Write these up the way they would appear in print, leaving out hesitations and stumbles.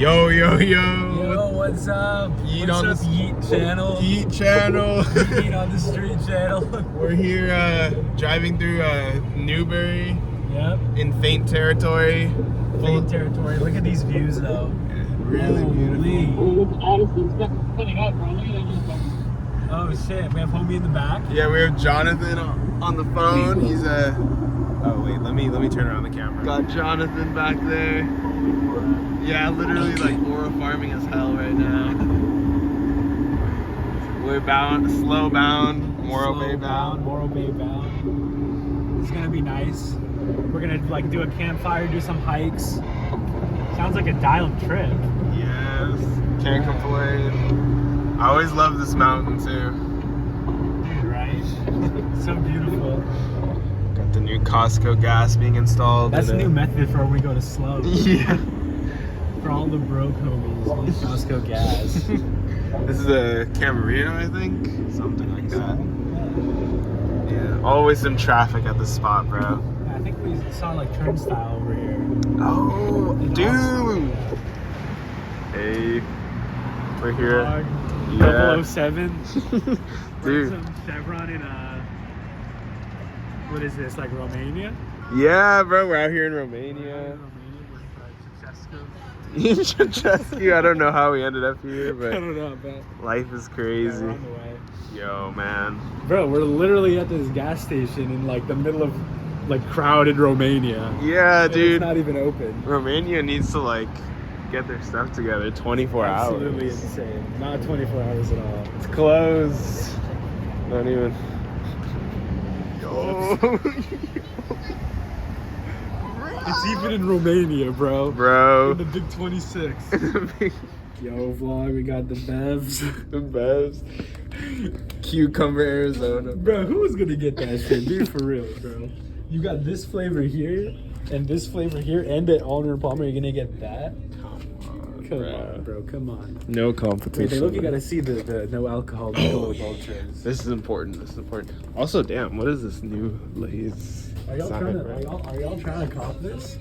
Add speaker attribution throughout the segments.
Speaker 1: Yo.
Speaker 2: Yo, what's up?
Speaker 1: Yeet
Speaker 2: what's
Speaker 1: on
Speaker 2: up,
Speaker 1: the
Speaker 2: Yeet channel?
Speaker 1: Yeet channel.
Speaker 2: Yeet on the street channel.
Speaker 1: We're here driving through Newbury.
Speaker 2: Yep.
Speaker 1: In faint territory.
Speaker 2: Faint territory. Look at these views though.
Speaker 1: Really beautiful.
Speaker 2: Oh shit, we have homie in the back.
Speaker 1: Yeah, we have Jonathan on the phone. He's oh wait, let me turn around the camera. Got Jonathan back there. Yeah, literally like Morro farming as hell right now. We're slow bound, Morro Bay bound.
Speaker 2: Morro Bay bound. It's gonna be nice. We're gonna like do a campfire, do some hikes. Sounds like a dialed trip.
Speaker 1: Yes, can't complain. I always love this mountain too.
Speaker 2: Dude, right? So beautiful.
Speaker 1: Got the new Costco gas being installed.
Speaker 2: That's a new method for when we go to slow.
Speaker 1: Yeah.
Speaker 2: For all the broke homies, use Costco gas.
Speaker 1: This is a Camarino, I think. Something like that. Yeah. Always some traffic at this spot, bro.
Speaker 2: I think we saw like turnstile over here.
Speaker 1: Oh, dude. Hey. We're here. Yeah.
Speaker 2: 007.
Speaker 1: Dude.
Speaker 2: Some Chevron in what is this, like Romania?
Speaker 1: Yeah, bro. We're out here in Romania. In Chechescu. I don't know how we ended up here, but
Speaker 2: I don't know, but
Speaker 1: life is crazy.
Speaker 2: we're on the way.
Speaker 1: Yo, man.
Speaker 2: Bro, we're literally at this gas station in like the middle of like crowded Romania.
Speaker 1: Yeah,
Speaker 2: And
Speaker 1: dude.
Speaker 2: It's not even open.
Speaker 1: Romania needs to like get their stuff together 24
Speaker 2: Absolutely
Speaker 1: hours.
Speaker 2: insane. Not 24 hours at all.
Speaker 1: It's closed. Not even. Yo.
Speaker 2: It's even in Romania, bro.
Speaker 1: Bro.
Speaker 2: In the big 26. Yo, vlog, we got the bevs.
Speaker 1: The best. Cucumber, Arizona.
Speaker 2: Bro, who was gonna get that shit? Dude, for real, bro. You got this flavor here, and this flavor here, and at Arnold Palmer, you're gonna get that? Come on, bro, come on.
Speaker 1: No
Speaker 2: Wait,
Speaker 1: competition.
Speaker 2: look, you gotta see the no alcohol Michelob Ultras.
Speaker 1: This is important. This is important. Also, damn, what is this new Lay's?
Speaker 2: Are y'all trying to cop this?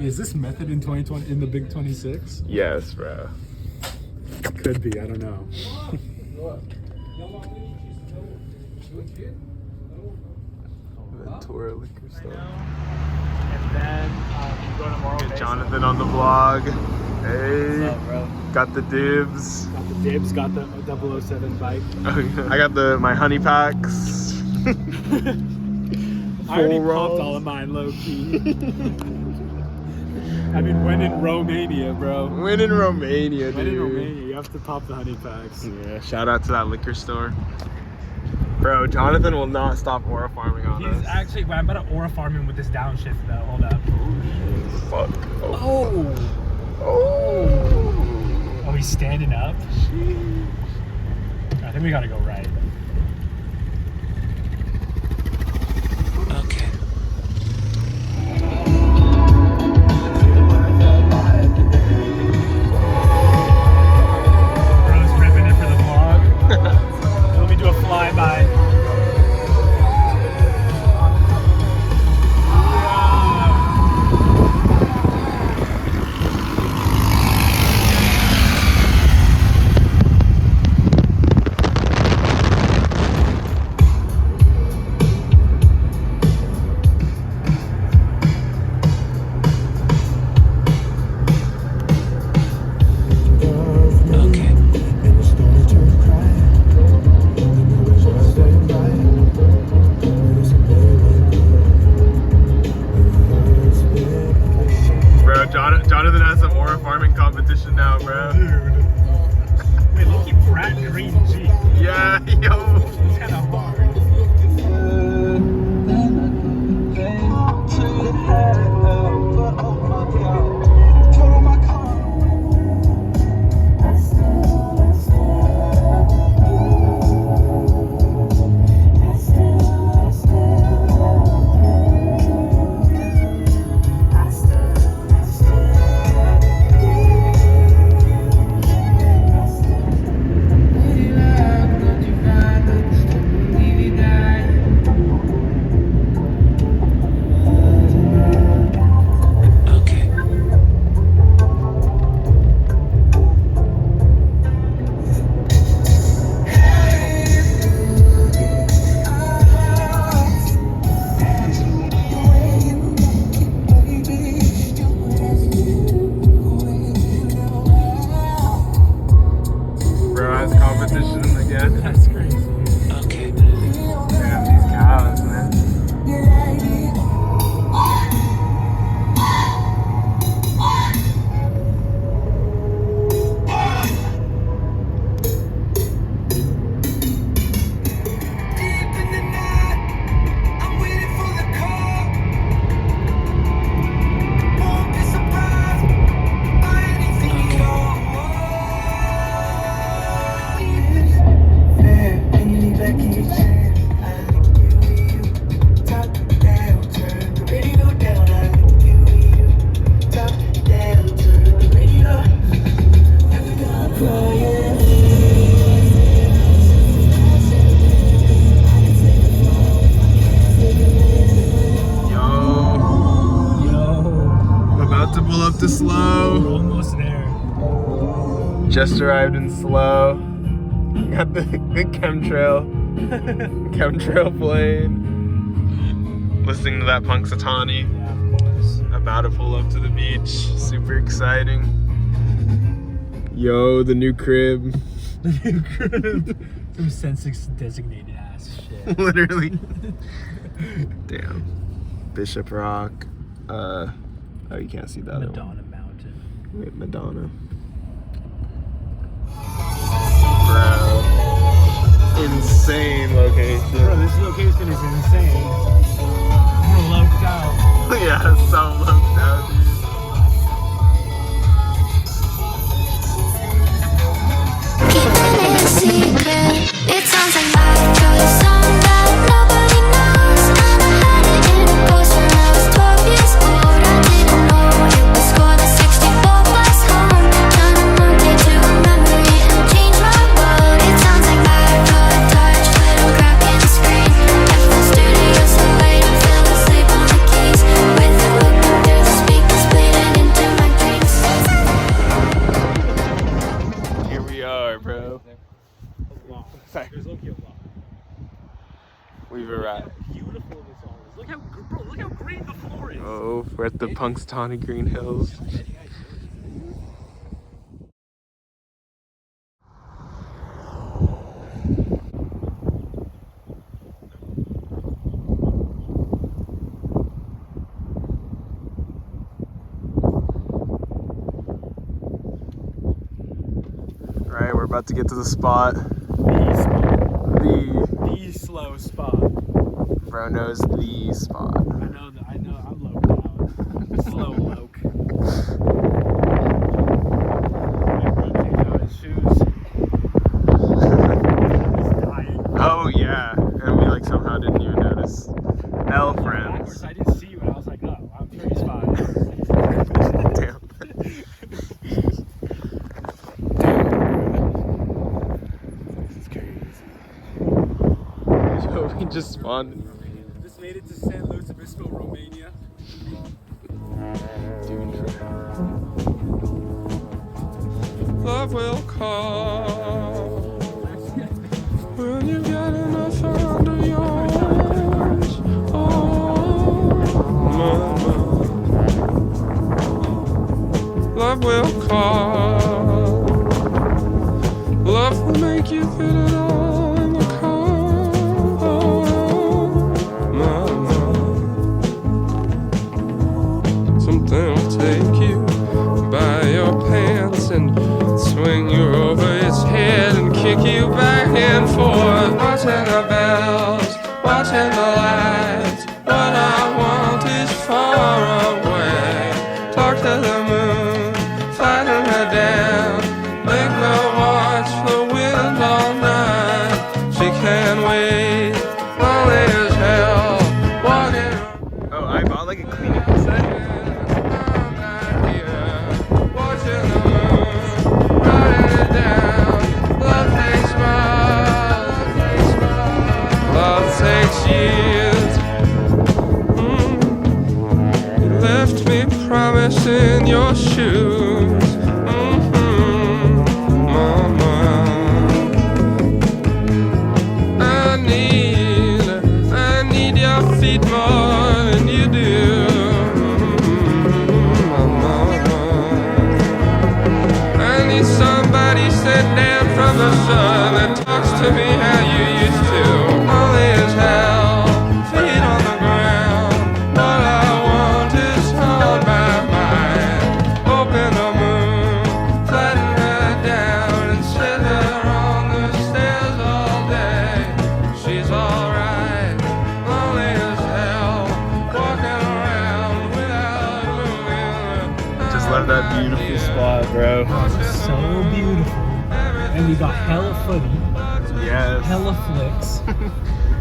Speaker 2: Is this method in 2020 in the big 26?
Speaker 1: Yes, bro.
Speaker 2: Could be, I don't know.
Speaker 1: Ventura liquor store.
Speaker 2: And then go to Morro
Speaker 1: Get
Speaker 2: Bay.
Speaker 1: Jonathan on the vlog. Hey.
Speaker 2: What's up, bro?
Speaker 1: Got the dibs.
Speaker 2: Got the dibs, got the 007 bike.
Speaker 1: I got my honey packs.
Speaker 2: I already
Speaker 1: Full
Speaker 2: popped
Speaker 1: rolls.
Speaker 2: all of mine, low key. I mean, when in Romania, bro.
Speaker 1: When in Romania,
Speaker 2: When
Speaker 1: dude.
Speaker 2: in Romania, you have to pop the honey packs.
Speaker 1: Yeah, shout out to that liquor store. Bro, Jonathan will not stop aura farming on us.
Speaker 2: He's actually, well, I'm about to aura farm him with this downshift though. Hold up.
Speaker 1: Fuck.
Speaker 2: Oh. Oh, he's standing up. I think we gotta go right. Okay. Bro's ripping it for the vlog. Let me do a flyby. almost there.
Speaker 1: Just arrived in Slow. Got the chemtrail plane. Listening to that Punxsutawney.
Speaker 2: Yeah, of course.
Speaker 1: About to pull up to the beach. Super exciting. Yo, the new crib.
Speaker 2: The new crib. Some Sensex designated ass shit.
Speaker 1: Literally. Damn. Bishop Rock. Oh, you can't see the other one.
Speaker 2: Madonna Mountain.
Speaker 1: Wait, Madonna. Bro. Insane location.
Speaker 2: Bro, this location is insane. We're loped out.
Speaker 1: Yeah, so loped out, dude.
Speaker 3: Keeping it a secret. It sounds like my choice, song that nobody knows. And I had it in a post when I was 12 years old. I didn't know it would score the 64 plus home. Turn a monkey to a memory and change my world. It sounds like I got a touch, little crack in the screen. Left the studio so late and fell asleep on the keys. With it looping through the speakers, bleeding into my dreams.
Speaker 1: Here we are, bro.
Speaker 2: There's look at lot.
Speaker 1: We've arrived.
Speaker 2: Look how beautiful this all is. Look how green the floor is.
Speaker 1: Oh, we're at the Punxsutawney Green Hills. Alright, we're about to get to the spot.
Speaker 2: The slow spot.
Speaker 1: Bro knows the spot.
Speaker 2: I know, I'm loped out. Slow loke. Take out his shoes. He's dying.
Speaker 1: Oh yeah, and we like somehow didn't even notice. L friends.
Speaker 2: Backwards, I didn't see you and I was like, oh, I'm sure he's fine.
Speaker 1: Damn. We just spawned.
Speaker 2: Just made it to San Luis Obispo, Romania.
Speaker 1: Love will call when you get enough under yours. Oh, mama. Love will call. Love will make you fit it all in the car. Something will take you by your pants and swing you over its head and kick you back and forth. Watching the bells, watching the lights. What I want is far away. Talk to the moon, flatten her down. Make her watch the wind all night. She can't wait, lonely as hell. Walking. Oh, I bought like a cleaning set. In your shoes, mama. I need your feet more than you do, mama. I need somebody sent down from the sun that talks to me how you used to. Lonely as hell, feet on the ground. All I want is on my open the moon, flatten her down and sit her on the stairs all day. She's alright, lonely as hell, walking around without moving. Just love that beautiful spot, bro.
Speaker 2: So beautiful. And we got hella footy.
Speaker 1: Yes.
Speaker 2: Hella flicks.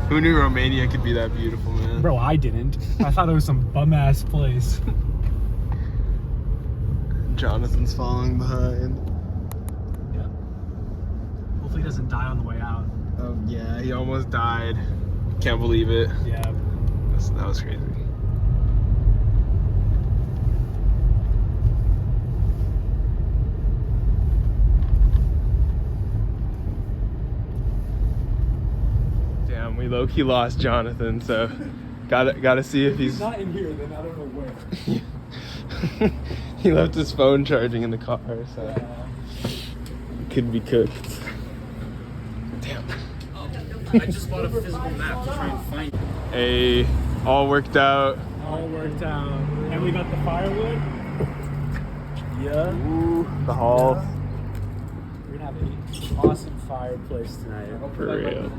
Speaker 1: Who knew Romania could be that beautiful, man?
Speaker 2: Bro, I didn't. I thought it was some bum ass place.
Speaker 1: Jonathan's falling behind.
Speaker 2: Yeah. Hopefully he doesn't die on the way out.
Speaker 1: Oh yeah, he almost died. Can't believe it.
Speaker 2: Yeah.
Speaker 1: That was crazy. low-key lost Jonathan, so gotta see if he's
Speaker 2: not in here, then I don't know where.
Speaker 1: he left his phone charging in the car, so could be cooked. Damn.
Speaker 2: I just bought a physical map to try and find it.
Speaker 1: Hey, all worked out.
Speaker 2: All worked out. And we got the firewood. Yeah.
Speaker 1: Ooh, the hall.
Speaker 2: Yeah. We're gonna have an awesome fireplace tonight.
Speaker 1: For real.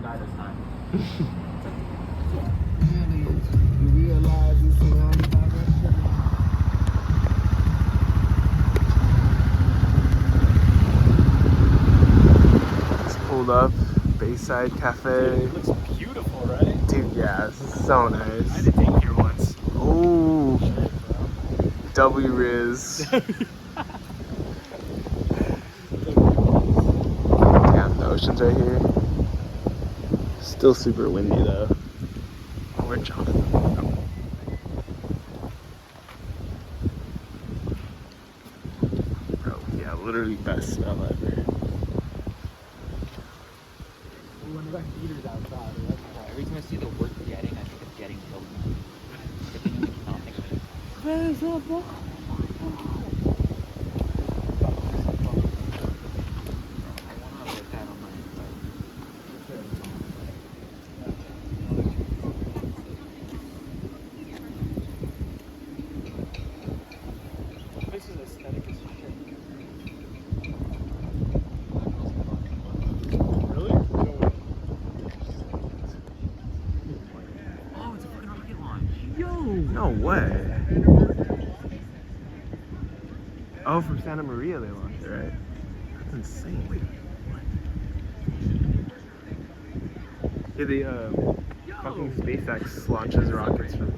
Speaker 1: It's pulled up. Bayside Cafe.
Speaker 2: It looks beautiful, right?
Speaker 1: Dude, yeah, this is so
Speaker 2: I
Speaker 1: nice.
Speaker 2: had to take here once.
Speaker 1: Ooh, W Riz. Damn, the ocean's right here. Still super windy though. Where'd Jonathan go? Bro, yeah, literally best smell ever.
Speaker 2: When we got heaters outside,
Speaker 4: Every time I see the word getting, I think of getting killed.
Speaker 2: where's the ball? This is aesthetic as shit. Really?
Speaker 4: Oh, it's a fucking rocket launch.
Speaker 1: No way. Oh, from Santa Maria they launched it, right? That's insane. Yeah, the fucking SpaceX launches rockets from.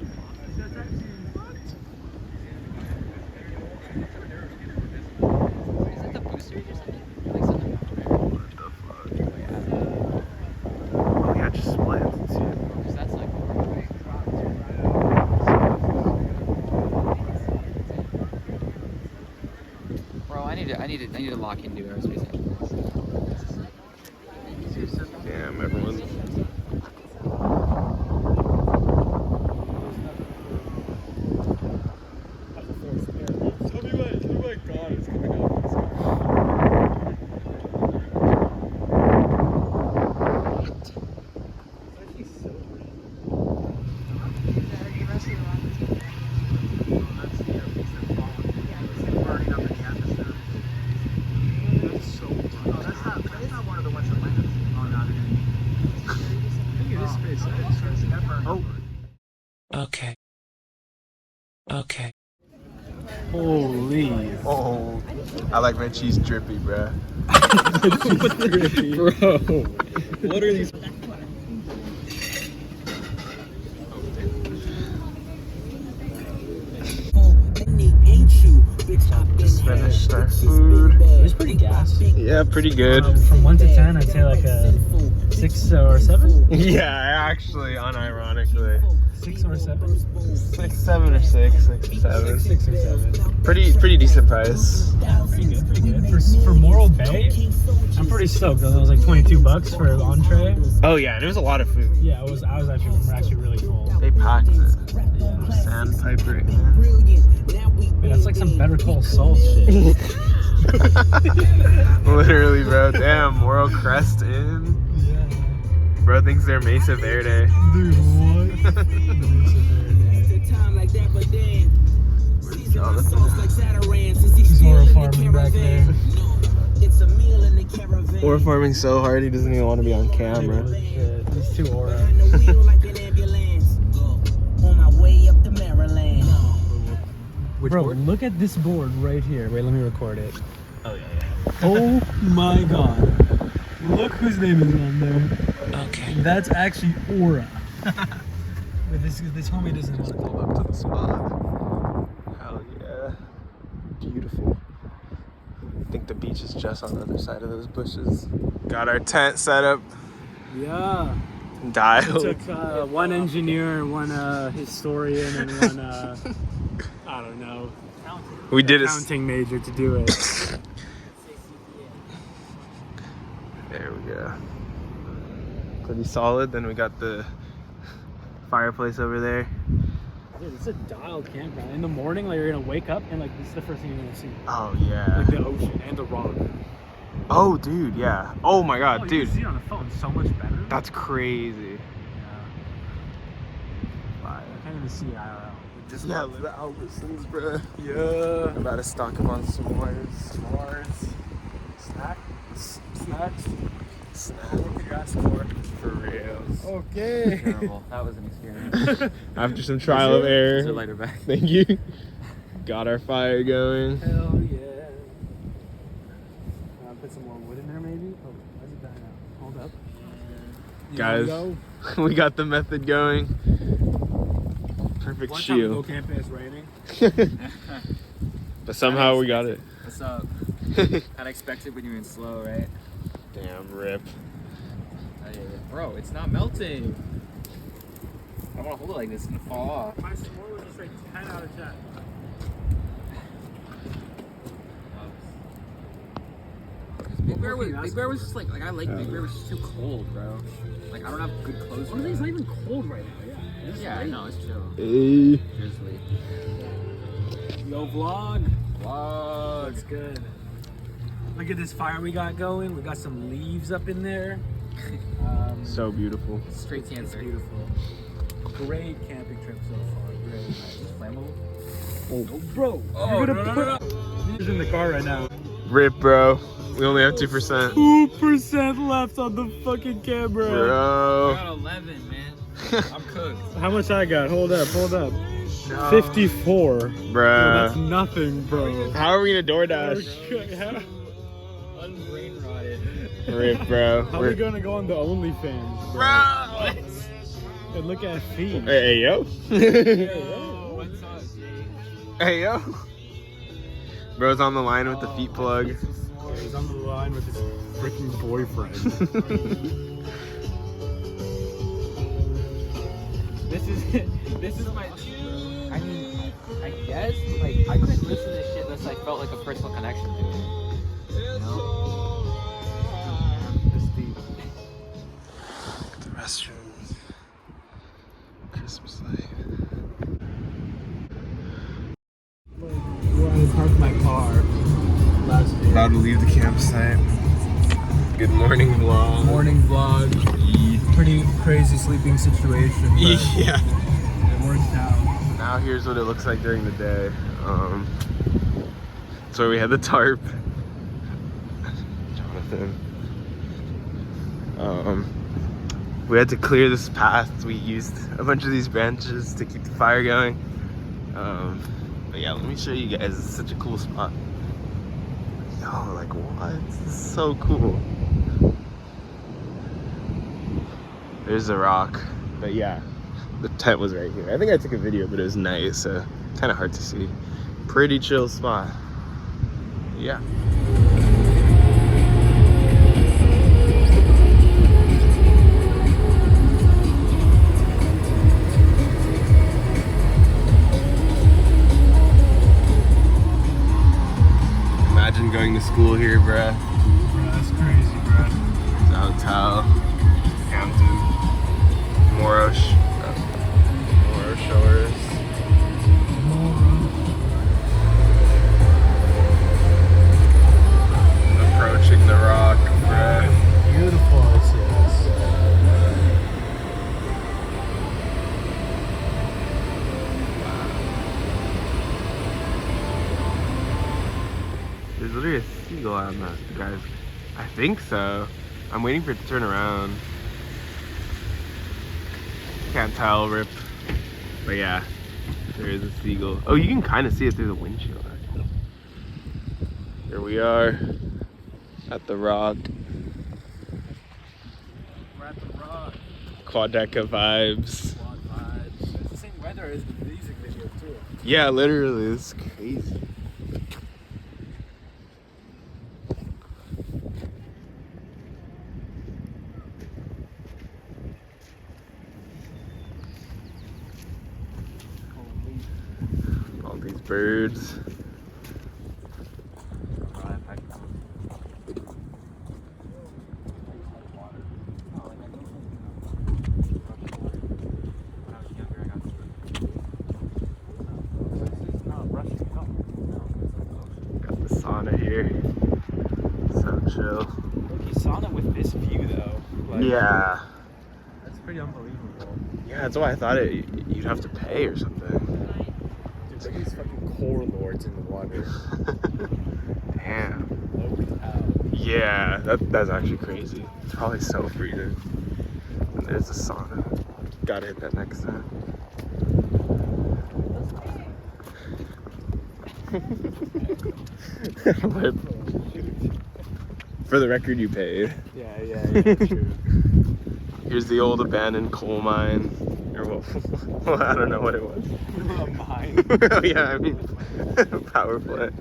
Speaker 4: Is that the boosters or something? Like something.
Speaker 1: What the fuck? Oh yeah, it just split into two.
Speaker 4: Because that's like. Bro, I need to lock into aerospace.
Speaker 1: Damn, everyone.
Speaker 2: Okay. Okay. Holy.
Speaker 1: Oh, I like my cheese drippy, bruh.
Speaker 2: Bro. What are these?
Speaker 1: Just finished our food.
Speaker 2: It was pretty gas.
Speaker 1: Yeah, pretty good.
Speaker 2: From 1 to 10, I'd say like a 6 or 7.
Speaker 1: Yeah, actually, unironically.
Speaker 2: 6 or 7.
Speaker 1: 6, 7 or 6, 6 or 7.
Speaker 2: 6 or 7.
Speaker 1: Pretty decent price.
Speaker 2: Pretty good, pretty good. For Morro Bay, I'm pretty stoked. It was like $22 for entree.
Speaker 1: Oh yeah, and it was a lot of food.
Speaker 2: Yeah, I was actually really full.
Speaker 1: They packed it.
Speaker 2: Yeah.
Speaker 1: Sandpiper in there.
Speaker 2: Man, that's like some Better Call Saul shit.
Speaker 1: Literally, bro. Damn, Morro Crest in.
Speaker 2: Yeah.
Speaker 1: Bro thinks they're Mesa Verde.
Speaker 2: Dude, what?
Speaker 1: Where's Jonathan?
Speaker 2: He's Morro farming back there.
Speaker 1: We're farming so hard he doesn't even want to be on camera.
Speaker 2: Holy shit. He's too aura. Bro, look at this board right here. Wait, let me record it.
Speaker 1: Oh yeah.
Speaker 2: Oh my god. Look whose name is on there. Okay. That's actually Aura. But this homie doesn't want to
Speaker 1: Pull up to the spot. Hell yeah. Beautiful. I think the beach is just on the other side of those bushes. Got our tent set up.
Speaker 2: Yeah.
Speaker 1: Dialed.
Speaker 2: It took one engineer, one historian, and one, I don't know,
Speaker 1: We did it.
Speaker 2: accounting major to do it.
Speaker 1: There we go. pretty solid. Then we got the fireplace over there.
Speaker 2: Dude, it's a dialed campground. In the morning, like you're gonna wake up and like this is the first thing you're gonna see.
Speaker 1: Oh yeah.
Speaker 2: Like the ocean and the rock.
Speaker 1: Oh dude, yeah. Oh my god,
Speaker 2: You
Speaker 1: dude.
Speaker 2: can see it on the phone so much better.
Speaker 1: That's crazy.
Speaker 2: Yeah. I can't even see IRL. Just
Speaker 1: Yeah, the Albertsons, bro.
Speaker 2: Yeah.
Speaker 1: I'm about to stock up on s'mores.
Speaker 2: Snacks.
Speaker 1: Snack.
Speaker 2: What could you ask for?
Speaker 1: For real.
Speaker 2: Okay.
Speaker 4: Terrible. That was an experience.
Speaker 1: After some trial of
Speaker 4: Is
Speaker 1: error.
Speaker 4: it lighter back?
Speaker 1: Thank you. Got our fire going.
Speaker 2: Hell yeah. Put some more wood in there maybe? Oh, why is it dying out? Hold up.
Speaker 1: Guys,
Speaker 2: Go.
Speaker 1: we got the method going. Perfect
Speaker 2: One time we go
Speaker 1: shield.
Speaker 2: camping, it's raining.
Speaker 1: But somehow we got it.
Speaker 4: What's up? Unexpected when you're in slow, right?
Speaker 1: Damn, rip.
Speaker 4: Oh, yeah. Bro, it's not melting. I don't want to hold it like this. It's gonna fall off.
Speaker 2: My s'more was just like 10 out of 10.
Speaker 4: Big Bear was just like I like Big Bear was just too cold, bro. Like I don't have good clothes.
Speaker 2: Honestly, it's not even cold right now. Yeah.
Speaker 4: Yeah, I know, it's chill.
Speaker 1: Hey.
Speaker 4: Drizzly.
Speaker 2: Yo, vlog.
Speaker 4: Vlog.
Speaker 2: That's good. Look at this fire we got going. We got some leaves up in there.
Speaker 1: So beautiful.
Speaker 4: Straight
Speaker 2: It's
Speaker 4: cancer.
Speaker 2: beautiful. Great camping trip so far. Great.
Speaker 4: It's flammable.
Speaker 2: Oh, bro.
Speaker 4: Oh,
Speaker 2: You're gonna
Speaker 4: no.
Speaker 2: put. He's in the car right now.
Speaker 1: Rip, bro. We only have 2%.
Speaker 2: 2% left on the fucking camera.
Speaker 4: I
Speaker 1: Bro.
Speaker 4: got 11, man. I'm cooked.
Speaker 2: How much I got? Hold up. 54. That's
Speaker 1: Bruh.
Speaker 2: nothing, bro.
Speaker 1: How are we gonna DoorDash?
Speaker 2: How
Speaker 4: Unbrain rotted.
Speaker 1: Rip, bro.
Speaker 2: are we gonna go on the OnlyFans, bro?
Speaker 4: What?
Speaker 2: And look at feet.
Speaker 1: Hey, yo.
Speaker 4: What's up, Jake?
Speaker 1: Hey, yo. Bro's on the line with the feet plug.
Speaker 2: He's on the line with his freaking boyfriend.
Speaker 4: This is my. I mean, I guess like I couldn't listen to shit unless I felt like a personal connection to it. You know? This deep.
Speaker 1: The restrooms. Christmas light.
Speaker 2: Where I parked my car last year.
Speaker 1: About to leave the campsite. Good morning vlog.
Speaker 2: Morning vlog. Pretty crazy sleeping situation. But
Speaker 1: Yeah.
Speaker 2: it worked out.
Speaker 1: Now here's what it looks like during the day. That's where we had the tarp. Jonathan. We had to clear this path. We used a bunch of these branches to keep the fire going. But yeah, let me show you guys. It's such a cool spot. Yo, like what? This is so cool. There's a rock. But yeah, the tent was right here. I think I took a video, but it was night, so kind of hard to see. Pretty chill spot. Yeah. Imagine going to school here, bruh.
Speaker 2: Bro, that's crazy, bro.
Speaker 1: Downtown, Hampton, Morro Shores. Approaching the rock, bruh.
Speaker 2: Beautiful, this is.
Speaker 1: There's literally a seagull on that, guys. I think so. I'm waiting for it to turn around. Can't tell, rip. But yeah, there is a seagull. Oh, you can kind of see it through the windshield, actually. Here we are at the rock.
Speaker 2: We're at the rock.
Speaker 1: Quadeca vibes.
Speaker 2: Quad vibes. It's the same weather as the music video, too.
Speaker 1: Yeah, literally, it's crazy. All these birds.
Speaker 5: chill.
Speaker 2: You sauna with this view though. Like,
Speaker 5: Yeah.
Speaker 2: That's pretty unbelievable.
Speaker 5: Yeah, that's why I thought you'd have to pay or something.
Speaker 2: Dude, look at these fucking core lords in the water.
Speaker 5: Damn.
Speaker 2: Holy cow.
Speaker 5: Yeah, that's actually crazy. It's probably so freezing. And there's a sauna. Gotta hit that next time. For the record, you paid.
Speaker 2: Yeah, true.
Speaker 5: Here's the old abandoned coal mine. Or well, I don't know what it was.
Speaker 2: A mine.
Speaker 5: Oh, yeah, I mean, power plant.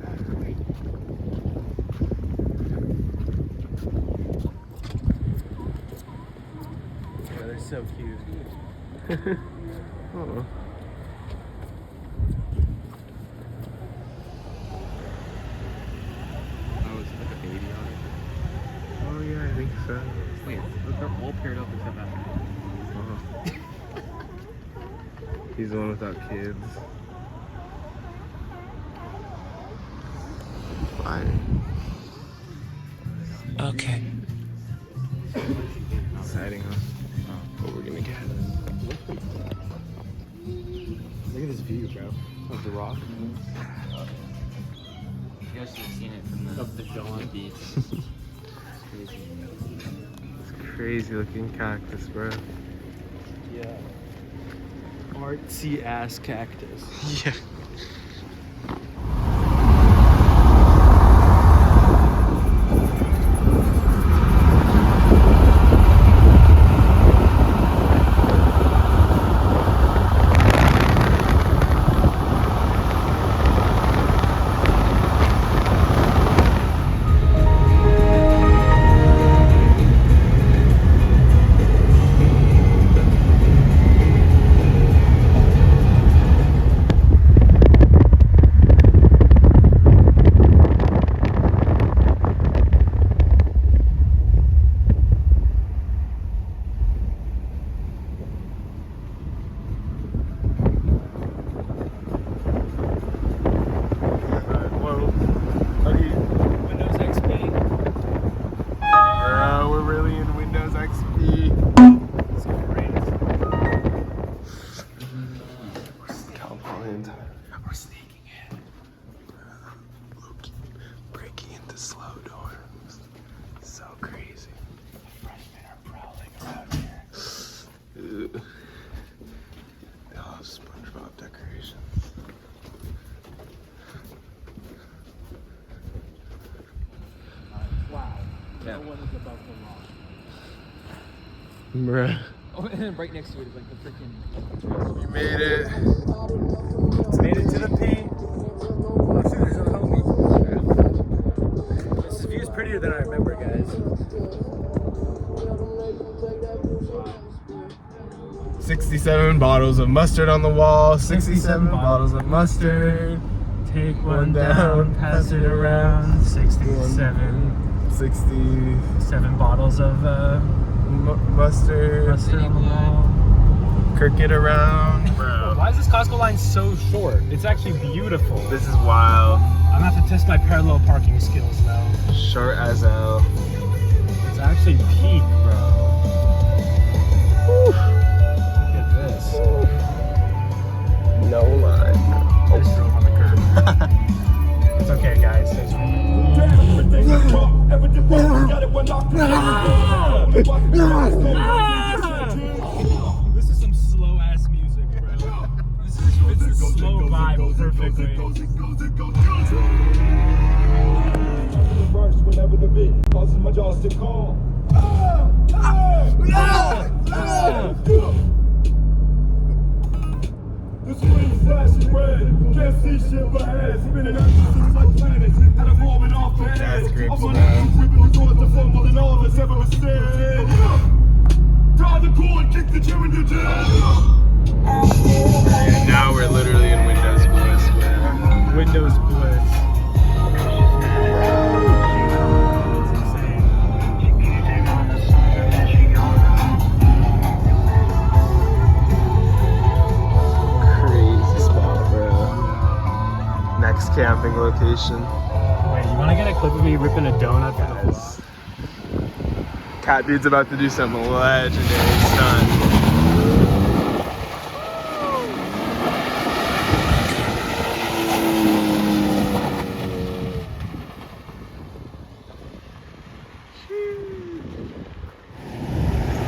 Speaker 2: Yeah, they're so cute.
Speaker 5: Oh.
Speaker 4: Oh, is it like a baby on it?
Speaker 5: Oh, yeah, I think so.
Speaker 4: Wait, look, they're all paired up except that.
Speaker 5: He's the one without kids. Fine.
Speaker 1: Okay.
Speaker 5: Deciding on what we're gonna get.
Speaker 2: Look at this view, bro. Of the rock.
Speaker 4: You guys should have seen it from
Speaker 2: Of the dawn.
Speaker 4: beach. It's crazy.
Speaker 5: It's crazy looking cactus, bro.
Speaker 2: Yeah. Artsy ass cactus.
Speaker 5: Yeah.
Speaker 2: Windows XP.
Speaker 5: We're really in Windows XP.
Speaker 2: It's great.
Speaker 5: Cowpoint. We're sneaking in. Breaking into slow doors. So crazy.
Speaker 2: Freshmen are prowling around here.
Speaker 5: Ugh. They all have SpongeBob decorations.
Speaker 2: Wow.
Speaker 4: Yeah.
Speaker 2: No one is above the law.
Speaker 5: Bruh.
Speaker 4: Oh, and then right next to it is like the freaking.
Speaker 5: We made it.
Speaker 2: Made it to the P. Oh, shoot, there's another homie. This view is prettier than I remember, guys.
Speaker 5: 67 bottles of mustard on the wall. 67 bottles of mustard.
Speaker 2: Take
Speaker 5: one down,
Speaker 2: pass it around. 67.
Speaker 5: 67
Speaker 2: bottles of
Speaker 5: mustard.
Speaker 2: mustard on the wall.
Speaker 5: Cricket around. Bro.
Speaker 2: Why is this Costco line so short? It's actually beautiful.
Speaker 5: This is wild.
Speaker 2: I'm gonna have to test my parallel parking skills now.
Speaker 5: Short as hell.
Speaker 2: It's actually peak, bro. Look at this.
Speaker 5: No line.
Speaker 2: I just drove on the curb. It's okay, guys. This is some slow ass music, bro. This fits the slow vibe perfectly.
Speaker 6: Whenever the beat causes my jaws to call. The screen flashing red, can't see shit ahead. Spinning out like planets, and I'm warming off the head. I'm running through cripples towards the front more than all of us ever said. Tie the cord, kick the chair in your dead.
Speaker 5: And now we're literally in Windows Bliss. Man.
Speaker 2: Windows Bliss.
Speaker 5: Crazy spot, bro. Next camping location.
Speaker 2: Wait, you want to get a clip of me ripping a donut for the vlog.
Speaker 5: Yes. Cat dude's about to do some legendary stunt.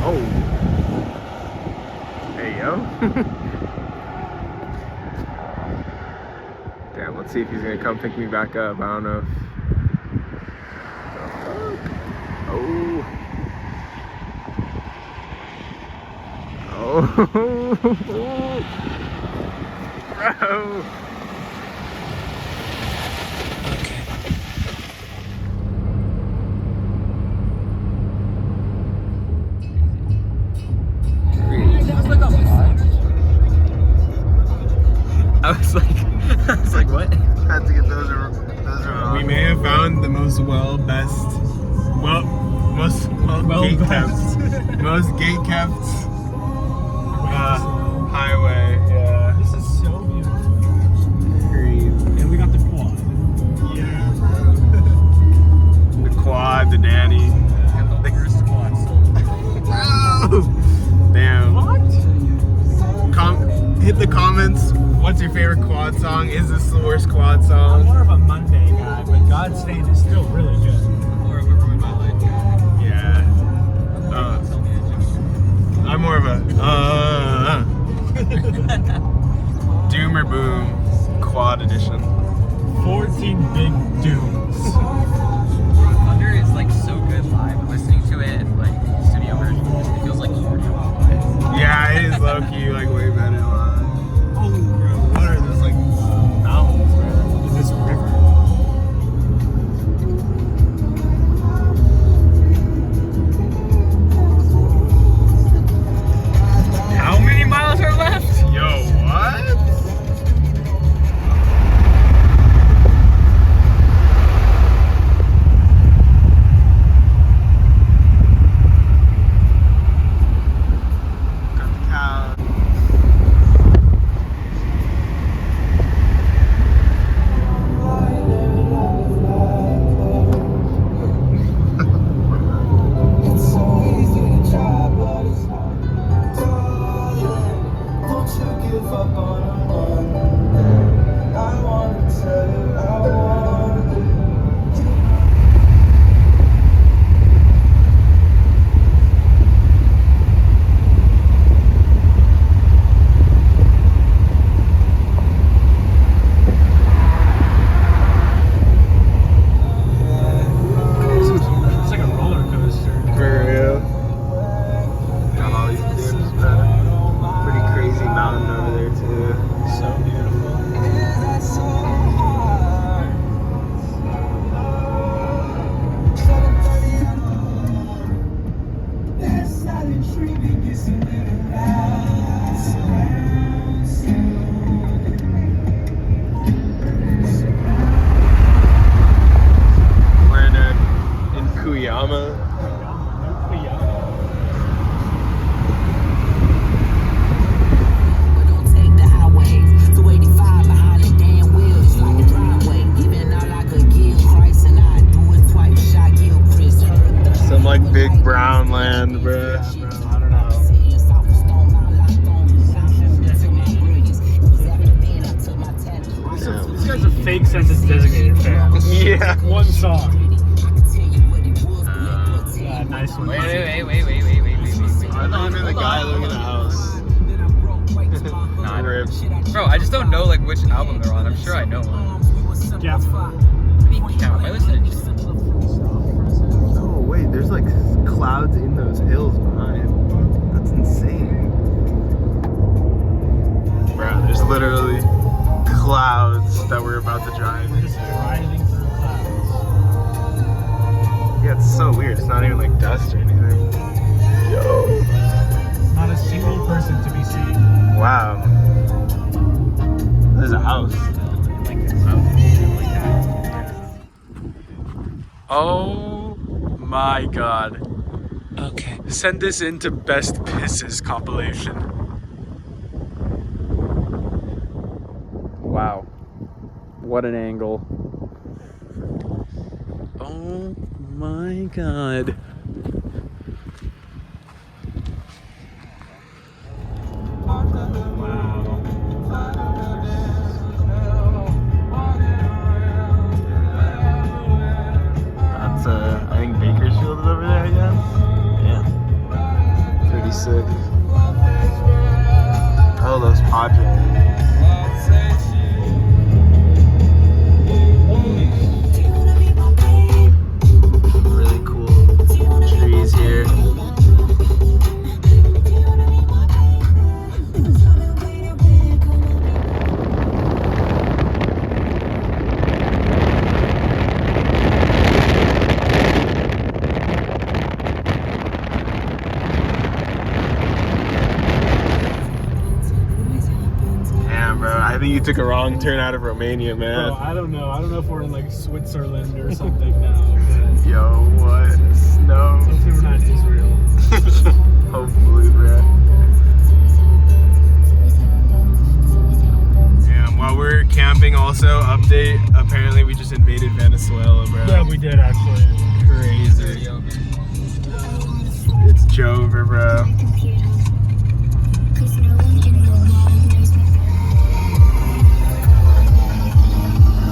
Speaker 5: Oh. Hey, yo. Damn, let's see if he's gonna come pick me back up. I don't know if... Oh. Oh. Bro.
Speaker 4: I was like, what?
Speaker 5: Had to get those we may have found the most most gate kept highway. Yeah.
Speaker 2: This is so beautiful.
Speaker 5: Agreed.
Speaker 2: And we got the quad.
Speaker 5: Yeah, bro. The quad, the Danny.
Speaker 4: Got the worst quad.
Speaker 5: Damn.
Speaker 2: What?
Speaker 5: Hit the comments. What's your favorite quad song? Is this the worst quad
Speaker 2: I'm
Speaker 5: song?
Speaker 2: more of a Monday guy, but God's Stain is still really good.
Speaker 4: More of a ruin my life guy.
Speaker 5: Yeah.
Speaker 4: Tell me a joke.
Speaker 5: I'm more of a Doom or Boom quad edition.
Speaker 2: 14 big dooms.
Speaker 4: Thunder is like so good live. Listening to it in like studio version, it feels like cardio live.
Speaker 5: Yeah, it is low key like way better live. Oh, bro, what are those like mountains, bro?
Speaker 2: This river.
Speaker 4: How many miles are left?
Speaker 5: Yo, what? Got the cow.
Speaker 2: It's like a roller coaster.
Speaker 5: For real. Got all these dips, bro. Pretty crazy mountain over there too.
Speaker 2: So beautiful.
Speaker 5: We're in Kuyama.
Speaker 7: But don't take the highways. 285 behind the damn wheels like a driveway. Even all I could give Christ and I do it twice. Shot kill Chris. Heard the
Speaker 5: Some like big brown land, bro.
Speaker 2: Yeah, bro, I don't know. This guy's a fake census designated fan.
Speaker 5: Yeah.
Speaker 2: One song. Nice one.
Speaker 4: Wait.
Speaker 5: I thought you meant the guy living in the house.
Speaker 4: Nah,
Speaker 5: Rip.
Speaker 4: bro, I just don't know like which album they're on. I'm sure I know one.
Speaker 2: Yeah.
Speaker 4: What do you count? I listen to shit.
Speaker 5: Oh wait, there's like clouds in those hills behind. That's insane. Bro, there's literally clouds that we're about to drive
Speaker 2: We're
Speaker 5: in.
Speaker 2: just driving through clouds.
Speaker 5: Yeah, it's so weird. It's not even like dust or anything. Yo.
Speaker 2: Not a single person to be seen.
Speaker 5: Wow. There's a house. Oh my god.
Speaker 2: Okay.
Speaker 5: Send this into best pisses compilation. Wow. What an angle. Oh my god. That's I think Bakersfield is over there, I guess. Yeah. Pretty sick. Oh, those Padres. Really cool trees here. Damn, bro. I think you took a wrong turn out of Romania, man.
Speaker 2: Bro, I don't know. I don't know if we're in like Switzerland or something now. But
Speaker 5: Yo, what? Snow.
Speaker 2: hopefully we're not in Israel.
Speaker 5: Hopefully, bro. Damn, while we're camping, also, update. Apparently, we just invaded Venezuela, bro.
Speaker 2: Yeah, we did actually.
Speaker 5: Crazy. It's Jover, bro.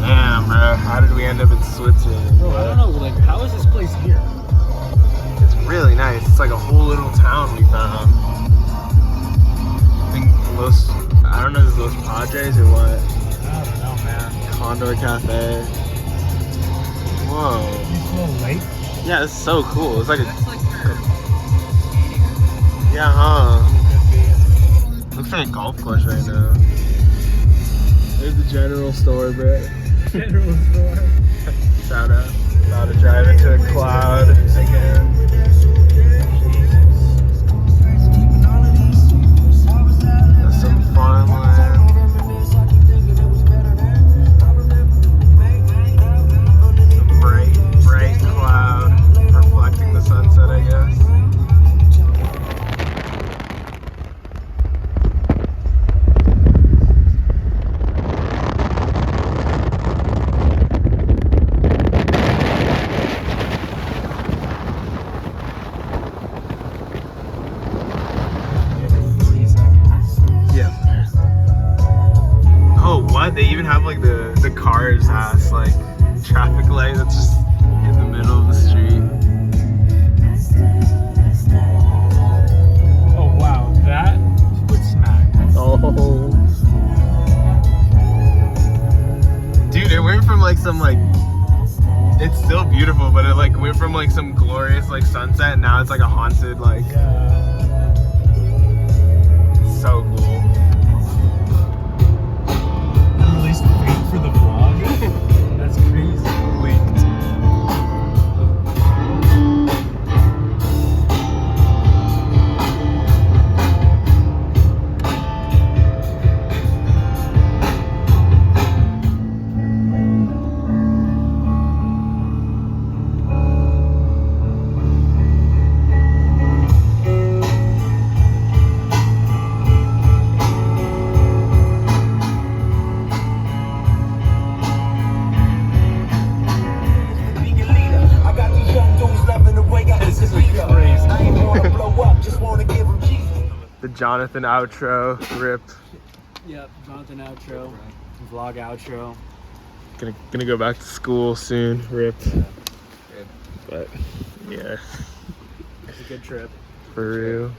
Speaker 5: Damn, bro. How did we end up in Switzerland?
Speaker 2: Bro, I don't know. Like, how is this place here?
Speaker 5: It's really nice. It's like a whole little town we found. I think I don't know if it's Los Padres or what.
Speaker 2: I don't know, man.
Speaker 5: Condor Cafe. Whoa.
Speaker 2: This little lake.
Speaker 5: Yeah, this is so cool. It's like a. Yeah, huh? Looks like a golf course right now. There's the general store, bro.
Speaker 2: General store.
Speaker 5: Shout out. About to drive into a cloud again. That's some farmland. Some bright cloud reflecting the sunset, I guess. They even have like the car's ass like traffic light that's just in the middle of the street.
Speaker 2: Oh wow, that would smack.
Speaker 5: Oh, dude, it went from like some like it's still beautiful, but it like went from like some glorious like sunset, and now it's like a haunted like. So cool.
Speaker 2: For the vlog? That's crazy.
Speaker 5: Leaked. The Jonathan outro, rip.
Speaker 2: Yep, Jonathan outro, vlog outro.
Speaker 5: Gonna go back to school soon, rip. But yeah,
Speaker 2: It's a good trip.
Speaker 5: for real.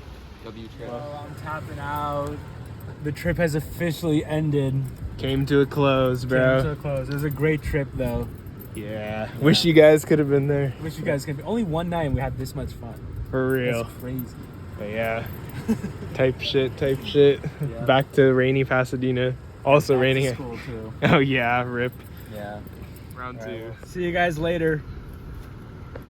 Speaker 4: W trip.
Speaker 2: Well, I'm tapping out. The trip has officially ended.
Speaker 5: Came to a close, bro.
Speaker 2: Came to a close. It was a great trip though.
Speaker 5: Yeah. Wish you guys could have been there.
Speaker 2: Wish you guys could be. Only one night and we had this much fun.
Speaker 5: For real.
Speaker 2: That's crazy.
Speaker 5: But yeah. type shit.
Speaker 2: Yeah.
Speaker 5: Back to rainy Pasadena. Also
Speaker 2: Back to
Speaker 5: raining.
Speaker 2: school too.
Speaker 5: Oh yeah, rip.
Speaker 4: Yeah.
Speaker 5: Round
Speaker 2: All right,
Speaker 5: two.
Speaker 2: well, see you guys later.